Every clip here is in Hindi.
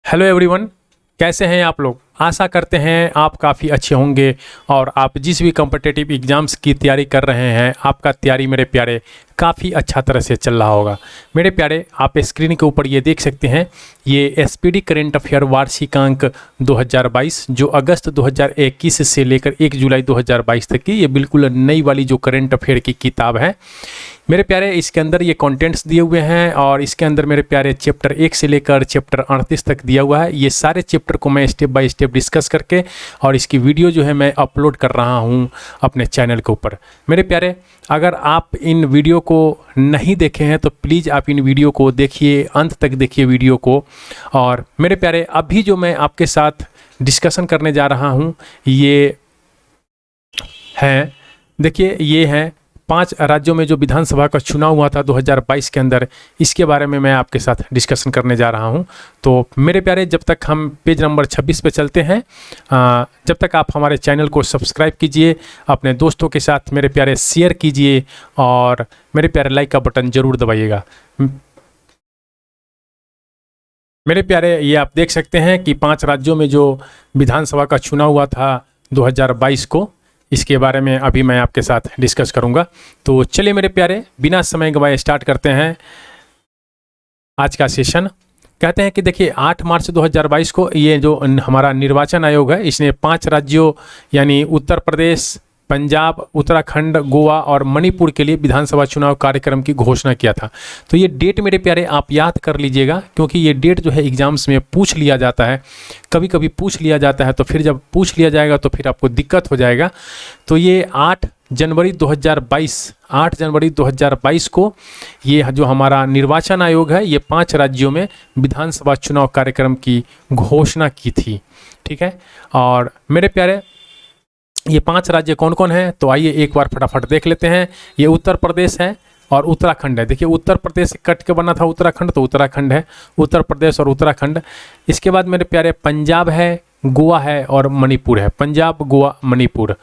हेलो एवरीवन, कैसे हैं आप लोग। आशा करते हैं आप काफ़ी अच्छे होंगे और आप जिस भी कॉम्पिटिटिव एग्ज़ाम्स की तैयारी कर रहे हैं आपका तैयारी मेरे प्यारे काफ़ी अच्छा तरह से चल रहा होगा। मेरे प्यारे, आप स्क्रीन के ऊपर ये देख सकते हैं, ये एसपीडी करेंट अफेयर वार्षिकांक 2022 जो अगस्त 2021 से लेकर 1 जुलाई 2022 तक की ये बिल्कुल नई वाली जो करेंट अफेयर की किताब है मेरे प्यारे। इसके अंदर ये कंटेंट्स दिए हुए हैं और इसके अंदर मेरे प्यारे चैप्टर 1 से लेकर चैप्टर 38 तक दिया हुआ है। ये सारे चैप्टर को मैं स्टेप बाय स्टेप डिस्कस करके और इसकी वीडियो जो है मैं अपलोड कर रहा हूँ अपने चैनल के ऊपर। मेरे प्यारे, अगर आप इन वीडियो को नहीं देखे हैं तो प्लीज़ आप इन वीडियो को देखिए, अंत तक देखिए वीडियो को। और मेरे प्यारे, अभी जो मैं आपके साथ डिस्कशन करने जा रहा हूँ ये है, देखिए ये है 5 राज्यों में जो विधानसभा का चुनाव हुआ था 2022 के अंदर, इसके बारे में मैं आपके साथ डिस्कशन करने जा रहा हूं। तो मेरे प्यारे, जब तक हम पेज नंबर 26 पे चलते हैं, जब तक आप हमारे चैनल को सब्सक्राइब कीजिए, अपने दोस्तों के साथ मेरे प्यारे शेयर कीजिए और मेरे प्यारे लाइक का बटन ज़रूर दबाइएगा। मेरे प्यारे, ये आप देख सकते हैं कि 5 राज्यों में जो विधानसभा का चुनाव हुआ था 2022 को, इसके बारे में अभी मैं आपके साथ डिस्कस करूंगा। तो चलिए मेरे प्यारे, बिना समय गंवाए स्टार्ट करते हैं आज का सेशन। कहते हैं कि देखिए 8 मार्च 2022 को ये जो हमारा निर्वाचन आयोग है इसने 5 राज्यों यानी उत्तर प्रदेश, पंजाब, उत्तराखंड, गोवा और मणिपुर के लिए विधानसभा चुनाव कार्यक्रम की घोषणा किया था। तो ये डेट मेरे प्यारे आप याद कर लीजिएगा, क्योंकि ये डेट जो है एग्जाम्स में पूछ लिया जाता है, कभी कभी पूछ लिया जाता है, तो फिर जब पूछ लिया जाएगा तो फिर आपको दिक्कत हो जाएगा। तो ये 8 जनवरी 2022 को ये जो हमारा निर्वाचन आयोग है ये 5 राज्यों में विधानसभा चुनाव कार्यक्रम की घोषणा की थी। ठीक है, और मेरे प्यारे ये 5 राज्य कौन कौन हैं, तो आइए एक बार फटाफट देख लेते हैं। ये उत्तर प्रदेश है और उत्तराखंड है। देखिए उत्तर प्रदेश से कट के बना था उत्तराखंड, तो उत्तराखंड है, उत्तर प्रदेश और उत्तराखंड। इसके बाद मेरे प्यारे पंजाब है, गोवा है और मणिपुर है। पंजाब, गोवा, मणिपुर।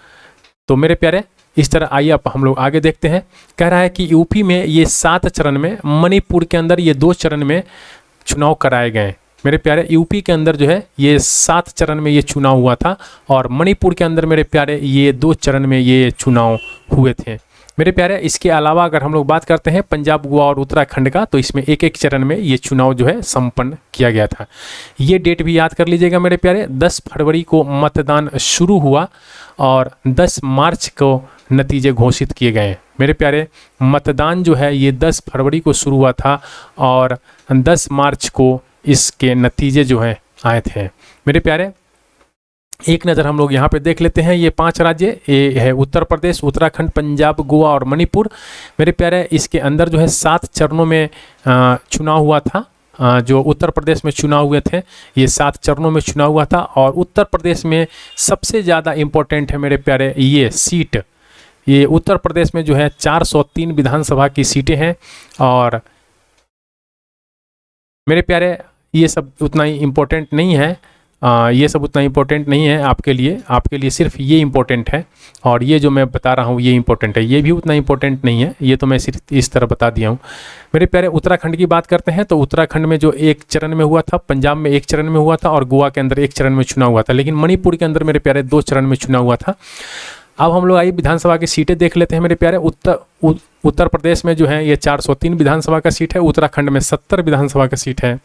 तो मेरे प्यारे इस तरह आइए अब हम लोग आगे देखते हैं। कह रहा है कि यूपी में ये 7 चरण में, मणिपुर के अंदर ये 2 चरण में चुनाव कराए गए। मेरे प्यारे, यूपी के अंदर जो है ये 7 चरण में ये चुनाव हुआ था और मणिपुर के अंदर मेरे प्यारे ये 2 चरण में ये चुनाव हुए थे। मेरे प्यारे, इसके अलावा अगर हम लोग बात करते हैं पंजाब, गोवा और उत्तराखंड का, तो इसमें एक एक चरण में ये चुनाव जो है संपन्न किया गया था। ये डेट भी याद कर लीजिएगा मेरे प्यारे। 10 फरवरी को मतदान शुरू हुआ और 10 मार्च को नतीजे घोषित किए गए। मेरे प्यारे, मतदान जो है ये 10 फरवरी को शुरू हुआ था और 10 मार्च को इसके नतीजे जो हैं आए थे। मेरे प्यारे, एक नज़र हम लोग यहाँ पे देख लेते हैं। ये 5 राज्य, ये है उत्तर प्रदेश, उत्तराखंड, पंजाब, गोवा और मणिपुर। मेरे प्यारे, इसके अंदर जो है 7 चरणों में चुनाव हुआ था। जो उत्तर प्रदेश में चुनाव हुए थे ये 7 चरणों में चुनाव हुआ था और उत्तर प्रदेश में सबसे ज़्यादा इम्पोर्टेंट है मेरे प्यारे ये सीट। ये उत्तर प्रदेश में जो है 403 विधानसभा की सीटें हैं और मेरे प्यारे ये सब उतना ही इम्पोर्टेंट नहीं है। ये सब उतना इम्पोर्टेंट नहीं है आपके लिए सिर्फ ये इम्पोर्टेंट है और ये जो मैं बता रहा हूँ ये इम्पोर्टेंट है। ये भी उतना इम्पोर्टेंट नहीं है, ये तो मैं सिर्फ इस तरह बता दिया हूँ। मेरे प्यारे, उत्तराखंड की बात करते हैं तो उत्तराखंड में जो 1 चरण में हुआ था, पंजाब में 1 चरण में हुआ था और गोवा के अंदर 1 चरण में चुनाव हुआ था, लेकिन मणिपुर के अंदर मेरे प्यारे 2 चरण में चुनाव हुआ था। अब हम लोग आइए विधानसभा की सीटें देख लेते हैं मेरे प्यारे। उत्तर प्रदेश में जो है ये 403 विधानसभा का सीट है, उत्तराखंड में 70 विधानसभा का सीट है।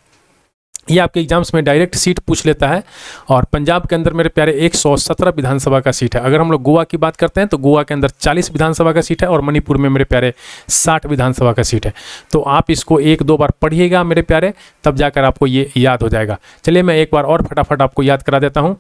ये आपके एग्जाम्स में डायरेक्ट सीट पूछ लेता है और पंजाब के अंदर मेरे प्यारे 117 विधानसभा का सीट है। अगर हम लोग गोवा की बात करते हैं तो गोवा के अंदर 40 विधानसभा का सीट है और मणिपुर में मेरे प्यारे 60 विधानसभा का सीट है। तो आप इसको 1-2 बार पढ़िएगा मेरे प्यारे, तब जाकर आपको ये याद हो जाएगा। चलिए मैं एक बार और फटाफट आपको याद करा देता हूँ।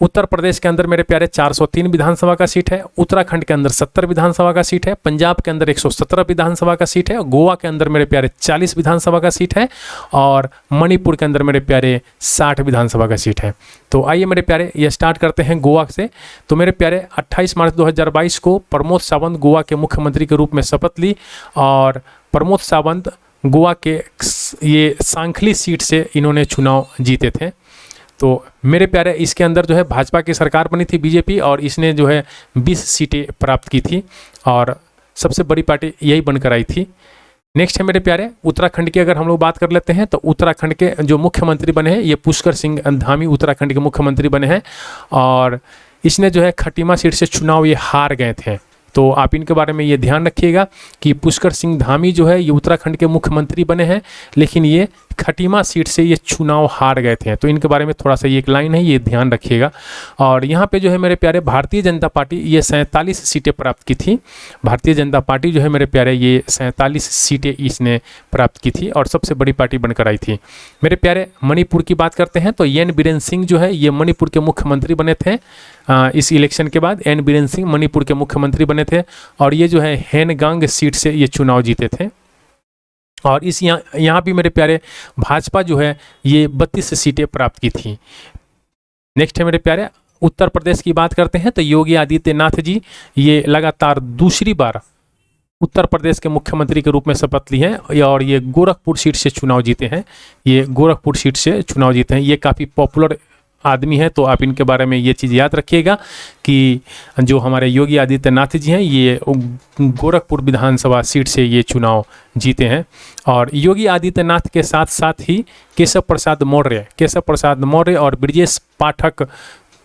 उत्तर प्रदेश के अंदर मेरे प्यारे 403 विधानसभा का सीट है, उत्तराखंड के अंदर 70 विधानसभा का सीट है, पंजाब के अंदर 117 विधानसभा का सीट है, गोवा के अंदर मेरे प्यारे 40 विधानसभा का सीट है और मणिपुर के अंदर मेरे प्यारे 60 विधानसभा का सीट है। तो आइए मेरे प्यारे ये स्टार्ट करते हैं गोवा से। तो मेरे प्यारे 28 मार्च 2022 को प्रमोद सावंत गोवा के मुख्यमंत्री के रूप में शपथ ली और प्रमोद सावंत गोवा के ये सांखली सीट से इन्होंने चुनाव जीते थे। तो मेरे प्यारे, इसके अंदर जो है भाजपा की सरकार बनी थी बीजेपी और इसने जो है 20 सीटें प्राप्त की थी और सबसे बड़ी पार्टी यही बनकर आई थी। नेक्स्ट है मेरे प्यारे उत्तराखंड की अगर हम लोग बात कर लेते हैं तो उत्तराखंड के जो मुख्यमंत्री बने हैं ये पुष्कर सिंह धामी उत्तराखंड के मुख्यमंत्री बने हैं और इसने जो है खटीमा सीट से चुनाव ये हार गए थे। तो आप इनके बारे में ये ध्यान रखिएगा कि पुष्कर सिंह धामी जो है ये उत्तराखंड के मुख्यमंत्री बने हैं लेकिन ये खटीमा सीट से ये चुनाव हार गए थे। तो इनके बारे में थोड़ा सा ये एक लाइन है, ये ध्यान रखिएगा। और यहाँ पे जो है मेरे प्यारे भारतीय जनता पार्टी ये 47 सीटें प्राप्त की थी। भारतीय जनता पार्टी जो है मेरे प्यारे ये 47 सीटें इसने प्राप्त की थी और सबसे बड़ी पार्टी बनकर आई थी। मेरे प्यारे मणिपुर की बात करते हैं तो एन बीरेन सिंह जो है ये मणिपुर के मुख्यमंत्री बने थे। इस इलेक्शन के बाद एन बीरेन सिंह मणिपुर के मुख्यमंत्री बने थे और ये जो है हेनगांग सीट से ये चुनाव जीते थे। और इस यहाँ भी मेरे प्यारे भाजपा जो है ये 32 सीटें प्राप्त की थी। नेक्स्ट है मेरे प्यारे उत्तर प्रदेश की बात करते हैं तो योगी आदित्यनाथ जी ये लगातार दूसरी बार उत्तर प्रदेश के मुख्यमंत्री के रूप में शपथ ली है और ये गोरखपुर सीट से चुनाव जीते हैं। ये गोरखपुर सीट से चुनाव जीते हैं। ये काफ़ी पॉपुलर आदमी है तो आप इनके बारे में ये चीज़ याद रखिएगा कि जो हमारे योगी आदित्यनाथ जी हैं ये गोरखपुर विधानसभा सीट से ये चुनाव जीते हैं। और योगी आदित्यनाथ के साथ साथ ही केशव प्रसाद मौर्य और ब्रजेश पाठक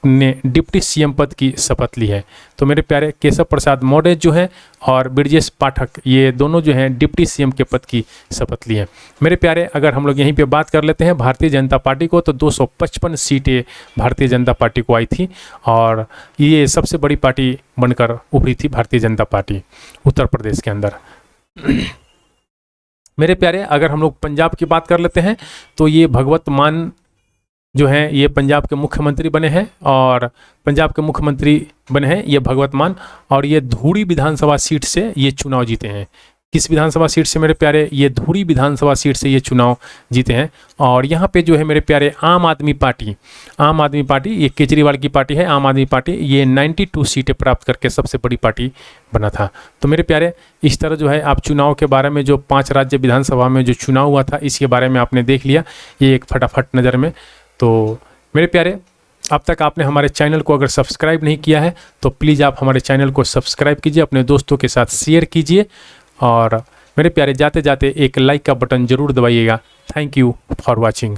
ने डिप्टी सीएम पद की शपथ ली है। तो मेरे प्यारे केशव प्रसाद मौर्य जो है और ब्रजेश पाठक ये दोनों जो हैं डिप्टी सीएम के पद की शपथ ली है। मेरे प्यारे अगर हम लोग यहीं पे बात कर लेते हैं भारतीय जनता पार्टी को तो 255 सीटें भारतीय जनता पार्टी को आई थी और ये सबसे बड़ी पार्टी बनकर उभरी थी भारतीय जनता पार्टी उत्तर प्रदेश के अंदर। मेरे प्यारे अगर हम लोग पंजाब की बात कर लेते हैं तो ये भगवत मान जो हैं ये पंजाब के मुख्यमंत्री बने हैं और पंजाब के मुख्यमंत्री बने हैं ये भगवत मान और ये धुरी विधानसभा सीट से ये चुनाव जीते हैं। किस विधानसभा सीट से मेरे प्यारे? ये धुरी विधानसभा सीट से ये चुनाव जीते हैं। और यहाँ पे जो है मेरे प्यारे आम आदमी पार्टी ये केजरीवाल की पार्टी है। आम आदमी पार्टी ये 92 सीटें प्राप्त करके सबसे बड़ी पार्टी बना था। तो मेरे प्यारे इस तरह जो है आप चुनाव के बारे में जो 5 राज्य विधानसभा में जो चुनाव हुआ था इसके बारे में आपने देख लिया ये एक फटाफट नज़र में। तो मेरे प्यारे अब तक आपने हमारे चैनल को अगर सब्सक्राइब नहीं किया है तो प्लीज़ आप हमारे चैनल को सब्सक्राइब कीजिए, अपने दोस्तों के साथ शेयर कीजिए और मेरे प्यारे जाते जाते एक लाइक का बटन ज़रूर दबाइएगा। Thank you for watching.